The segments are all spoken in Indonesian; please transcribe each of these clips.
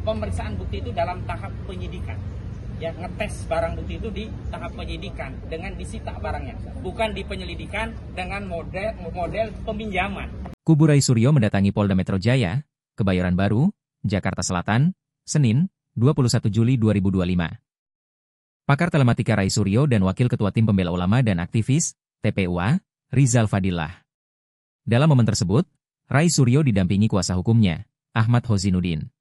pemeriksaan bukti itu dalam tahap penyidikan. Ya, ngetes barang bukti itu di tahap penyidikan dengan disita barangnya, bukan di penyelidikan dengan model peminjaman. Kubu Rai Suryo mendatangi Polda Metro Jaya, Kebayoran Baru, Jakarta Selatan, Senin, 21 Juli 2025. Pakar telematika Rai Suryo dan Wakil Ketua Tim Pembela Ulama dan Aktivis, TPUA, Rizal Fadillah. Dalam momen tersebut, Rai Suryo didampingi kuasa hukumnya, Ahmad Hozinuddin.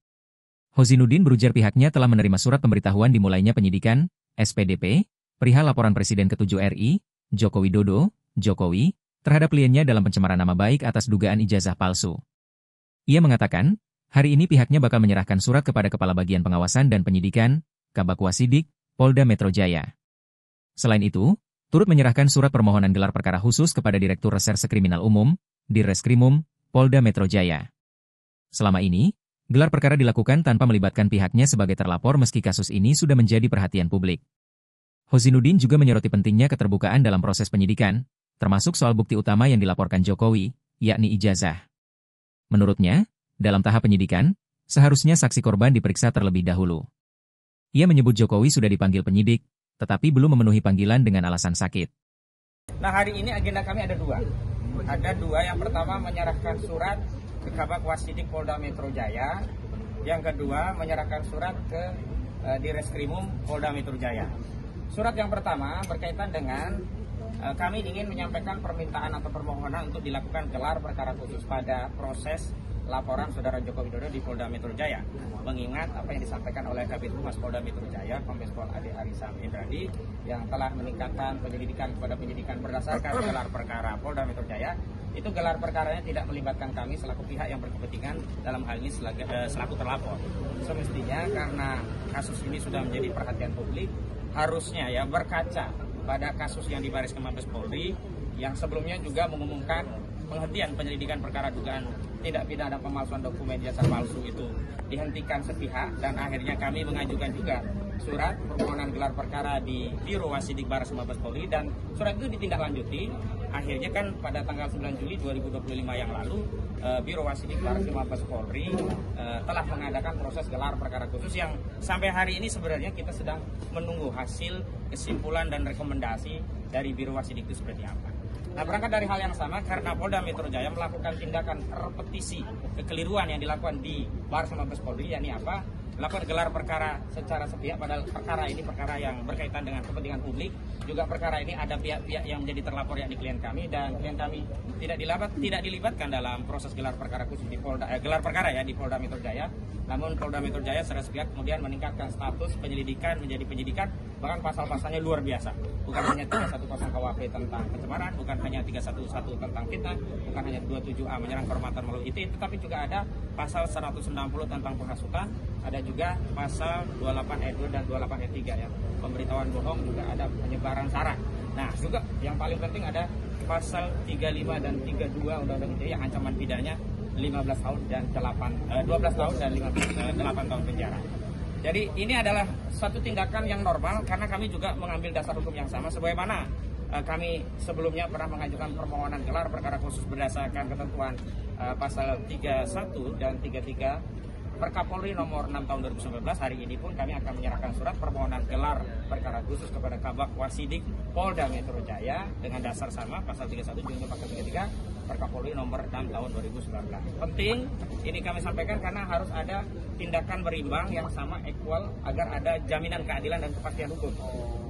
Hozinuddin berujar pihaknya telah menerima surat pemberitahuan dimulainya penyidikan, SPDP, perihal laporan Presiden ke-7 RI, Joko Widodo, Jokowi, terhadap kliennya dalam pencemaran nama baik atas dugaan ijazah palsu. Ia mengatakan, hari ini pihaknya bakal menyerahkan surat kepada Kepala Bagian Pengawasan dan Penyidikan, Kabak Wasidik, Polda Metro Jaya. Selain itu, turut menyerahkan surat permohonan gelar perkara khusus kepada Direktur Reserse Kriminal Umum, Dirreskrimum, Polda Metro Jaya. Selama ini, gelar perkara dilakukan tanpa melibatkan pihaknya sebagai terlapor meski kasus ini sudah menjadi perhatian publik. Hozinuddin juga menyoroti pentingnya keterbukaan dalam proses penyidikan, termasuk soal bukti utama yang dilaporkan Jokowi, yakni ijazah. Menurutnya, dalam tahap penyidikan, seharusnya saksi korban diperiksa terlebih dahulu. Ia menyebut Jokowi sudah dipanggil penyidik, tetapi belum memenuhi panggilan dengan alasan sakit. Nah, hari ini agenda kami ada dua. Ada dua, yang pertama menyerahkan surat ke Kabak Wasidik Polda Metro Jaya, yang kedua menyerahkan surat ke Dirreskrimum Polda Metro Jaya. Surat yang pertama berkaitan dengan kami ingin menyampaikan permintaan atau permohonan untuk dilakukan gelar perkara khusus pada proses laporan Saudara Joko Widodo di Polda Metro Jaya. Mengingat apa yang disampaikan oleh Kabid Humas Polda Metro Jaya, Kombes Pol Ade Arisam Indradi, yang telah meningkatkan penyelidikan kepada penyidikan berdasarkan gelar perkara Polda Metro Jaya, itu gelar perkaranya tidak melibatkan kami selaku pihak yang berkepentingan, dalam hal ini selaku terlapor. Semestinya karena kasus ini sudah menjadi perhatian publik, harusnya ya berkaca pada kasus yang di Baris Krim Mabes Polri yang sebelumnya juga mengumumkan penghentian penyelidikan perkara dugaan tindak pidana pemalsuan dokumen ijazah palsu itu dihentikan sepihak, dan akhirnya kami mengajukan juga surat permohonan gelar perkara di Biro Wasidik Baris Krim Mabes Polri, dan surat itu ditindaklanjuti. Akhirnya kan pada tanggal 9 Juli 2025 yang lalu Biro Wasidik Baris Krim Mabes Polri telah mengadakan proses gelar perkara khusus yang sampai hari ini sebenarnya kita sedang menunggu hasil kesimpulan dan rekomendasi dari Biro Wasidik itu seperti apa. Nah, berangkat dari hal yang sama, karena Polda Metro Jaya melakukan tindakan repetisi kekeliruan yang dilakukan di Baris Krim Mabes Polri, yakni apa? Melakukan gelar perkara secara sepihak, padahal perkara ini perkara yang berkaitan dengan kepentingan publik. Juga perkara ini ada pihak-pihak yang menjadi terlapor, yakni klien kami, dan klien kami tidak dilibatkan dalam proses gelar perkara khusus di Polda gelar perkara ya di Polda Metro Jaya. Namun Polda Metro Jaya secara sepihak kemudian meningkatkan status penyelidikan menjadi penyidikan, bahkan pasal-pasalnya luar biasa. Bukan hanya 310 KUHP tentang pencemaran, bukan hanya 311 tentang fitnah, bukan hanya 27A menyerang kehormatan melalui IT, tetapi juga ada pasal 160 tentang penghasutan, ada juga pasal 28 ayat 2 dan 28 ayat 3 ya, pemberitahuan bohong, juga ada penyebaran sara. Nah, juga yang paling penting ada pasal 35 dan 32 Undang-Undang ITE yang ancaman pidananya 12 tahun dan 12 tahun dan 8 tahun penjara. Jadi ini adalah suatu tindakan yang normal karena kami juga mengambil dasar hukum yang sama sebagaimana kami sebelumnya pernah mengajukan permohonan gelar perkara khusus berdasarkan ketentuan pasal 31 dan 33 Perkapolri nomor 6 tahun 2019. Hari ini pun kami akan menyerahkan surat permohonan gelar perkara khusus kepada Kabak Wasidik Polda Metro Jaya dengan dasar sama pasal 31 junto pasal 33 Perkapolri nomor 6 tahun 2019. Penting ini kami sampaikan karena harus ada tindakan berimbang yang sama, equal, agar ada jaminan keadilan dan kepastian hukum.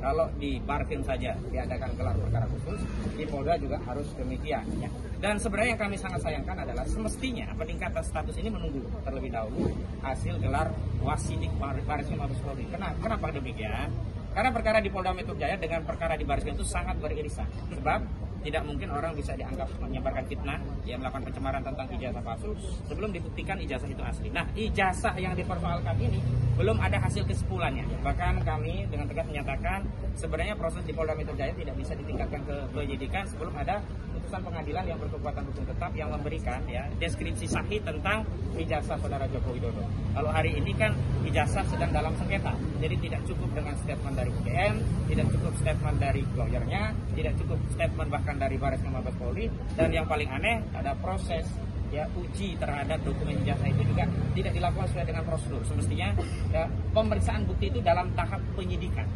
Kalau di Barkrim saja diadakan gelar perkara khusus, di Polda juga harus demikian ya. Dan sebenarnya yang kami sangat sayangkan adalah semestinya peningkatan status ini menunggu terlebih dahulu hasil gelar Wasidik Baris Krim Mabes Polri. Kenapa demikian? Karena perkara di Polda Metro Jaya dengan perkara di Baris Krim itu sangat beririsan. Sebab tidak mungkin orang bisa dianggap menyebarkan fitnah, yang melakukan pencemaran tentang ijazah palsu sebelum dibuktikan ijazah itu asli. Nah, ijazah yang dipersoalkan ini belum ada hasil kesimpulannya. Bahkan kami dengan tegas menyatakan sebenarnya proses di Polda Metro Jaya tidak bisa ditingkatkan ke penyidikan sebelum ada putusan pengadilan yang berkekuatan hukum tetap yang memberikan ya deskripsi sahih tentang ijazah Saudara Joko Widodo. Kalau hari ini kan ijazah sedang dalam sengketa, jadi tidak cukup dengan statement dari UGM, tidak cukup statement dari lawyernya, tidak cukup statement bahkan dari Baris Krim Mabes Polri, dan yang paling aneh ada proses ya uji terhadap dokumen ijazah itu juga tidak dilakukan sesuai dengan prosedur. Semestinya ya, pemeriksaan bukti itu dalam tahap penyidikan.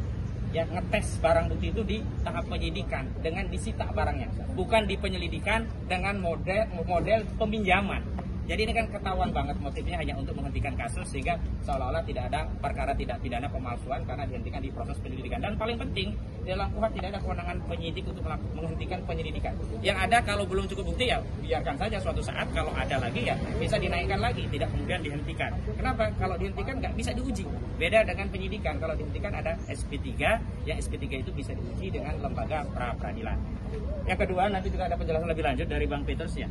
Ya, ngetes barang bukti itu di tahap penyidikan dengan disita barangnya, bukan di penyelidikan dengan model peminjaman. Jadi ini kan ketahuan banget motifnya hanya untuk menghentikan kasus, sehingga seolah-olah tidak ada perkara tidak pidana pemalsuan karena dihentikan di proses penyelidikan. Dan paling penting, dalam KUHP tidak ada kewenangan penyidik untuk menghentikan penyelidikan. Yang ada kalau belum cukup bukti ya biarkan saja, suatu saat kalau ada lagi ya bisa dinaikkan lagi, tidak kemudian dihentikan. Kenapa? Kalau dihentikan nggak bisa diuji. Beda dengan penyidikan, kalau dihentikan ada SP3, yang SP3 itu bisa diuji dengan lembaga pra-peradilan. Yang kedua, nanti juga ada penjelasan lebih lanjut dari Bang Peters ya.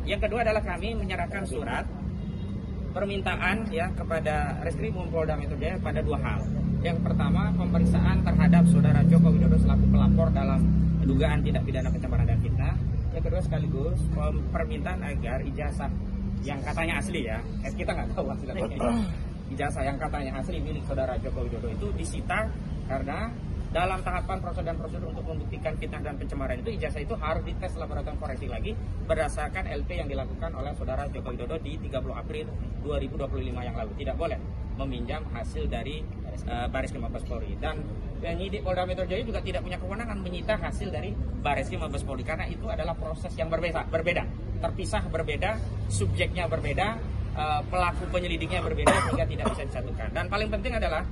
Yang kedua adalah kami menyerahkan surat permintaan ya kepada Reskrim Polda Metro Jaya pada dua hal. Yang pertama, pemeriksaan terhadap Saudara Joko Widodo selaku pelapor dalam dugaan tindak pidana pencemaran dan fitnah. Yang kedua sekaligus permintaan agar ijazah yang katanya asli ya, kita nggak tahu hasilnya. Ijazah yang katanya asli milik Saudara Joko Widodo itu disita karena dalam tahapan prosedur dan prosedur untuk membuktikan fitnah dan pencemaran itu, ijazah itu harus dites laboratorium forensik lagi berdasarkan LP yang dilakukan oleh Saudara Joko Widodo di 30 April 2025 yang lalu. Tidak boleh meminjam hasil dari Bareskrim Mabes Polri. Dan penyidik Polda Metro Jaya juga tidak punya kewenangan menyita hasil dari Bareskrim Mabes Polri karena itu adalah proses yang berbeda, terpisah, berbeda, subjeknya berbeda, pelaku penyelidiknya berbeda, sehingga tidak bisa disatukan. Dan paling penting adalah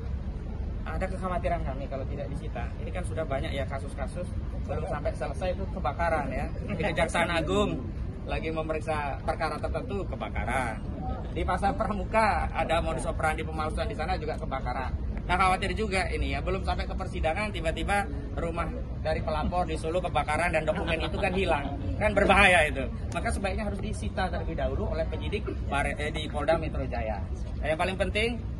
ada kekhawatiran kami kalau tidak disita. Ini kan sudah banyak ya kasus-kasus belum sampai selesai itu kebakaran ya. Di Kejaksaan Agung lagi memeriksa perkara tertentu kebakaran. Di Pasar Pramuka ada modus operandi pemalsuan di sana juga kebakaran. Nah khawatir juga ini ya, belum sampai ke persidangan tiba-tiba rumah dari pelapor di Solo kebakaran dan dokumen itu kan hilang. Kan berbahaya itu. Maka sebaiknya harus disita terlebih dahulu oleh penyidik di Polda Metro Jaya. Nah, yang paling penting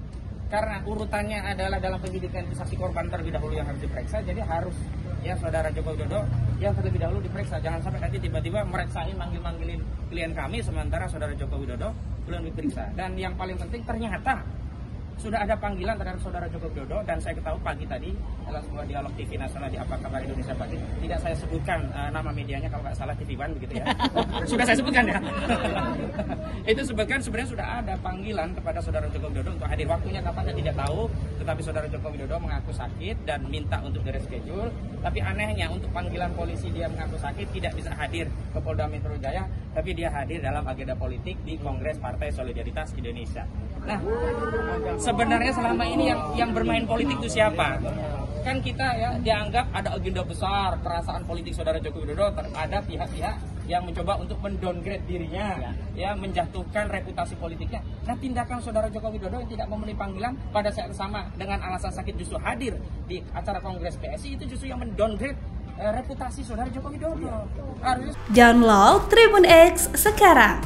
karena urutannya adalah dalam penyidikan saksi korban terlebih dahulu yang harus diperiksa, jadi harus ya Saudara Joko Widodo yang terlebih dahulu diperiksa. Jangan sampai nanti tiba-tiba mereksain manggil-manggilin klien kami sementara Saudara Joko Widodo belum diperiksa. Dan yang paling penting ternyata sudah ada panggilan terhadap Saudara Joko Widodo, dan saya ketahui pagi tadi dalam sebuah dialog TV nasional di Apa Kabar Indonesia Pagi, tidak saya sebutkan nama medianya kalau nggak salah TV One begitu ya. Sudah saya sebutkan ya. Itu sebutkan sebenarnya sudah ada panggilan kepada Saudara Joko Widodo untuk hadir. Waktunya kapan saya tidak tahu, tetapi Saudara Joko Widodo mengaku sakit dan minta untuk di-reschedule. Tapi anehnya untuk panggilan polisi dia mengaku sakit tidak bisa hadir ke Polda Metro Jaya, tapi dia hadir dalam agenda politik di Kongres Partai Solidaritas Indonesia. Nah, sebenarnya selama ini yang bermain politik itu siapa? Kan kita ya dianggap ada agenda besar, perasaan politik Saudara Joko Widodo, ada pihak-pihak yang mencoba untuk mendowngrade dirinya, ya menjatuhkan reputasi politiknya. Nah, tindakan Saudara Joko Widodo yang tidak memenuhi panggilan pada saat sama dengan alasan sakit justru hadir di acara Kongres PSI itu justru yang mendowngrade reputasi Saudara Joko Widodo. Download Tribun X sekarang,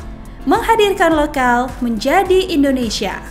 menghadirkan lokal menjadi Indonesia.